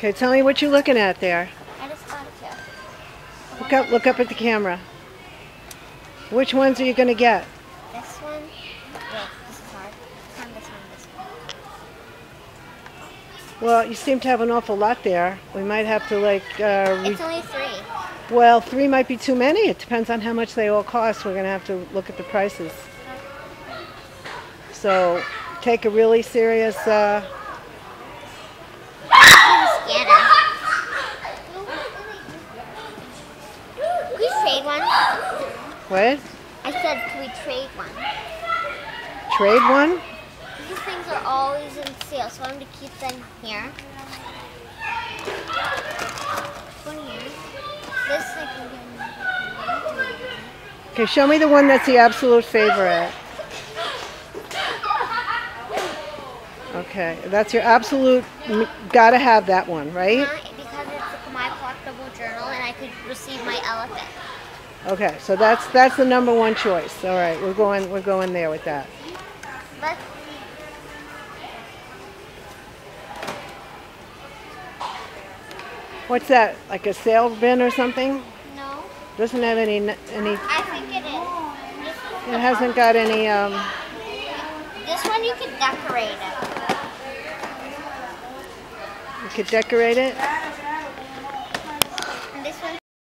Okay, tell me what you're looking at there. I just got it here. Look up at the camera. Which ones are you going to get? This one. Wait, this is hard. This one. Well, you seem to have an awful lot there. We might have to It's only 3. well, 3 might be too many. It depends on how much they all cost. We're going to have to look at the prices. So take a really serious... Scanner. Can we trade one? What? I said, can we trade one? Trade one? These things are always in sale, so I'm going to keep them here. One here. This I can get. Okay, show me the one that's the absolute favorite. Okay, that's your absolute, gotta have that one, right? Because it's my collectible journal and I could receive my elephant. Okay, so that's the #1 choice. All right, we're going there with that. But What's that? Like a sales bin or something? no, Doesn't have any. I think it is. It hasn't got any. This one you can decorate it. You could decorate it.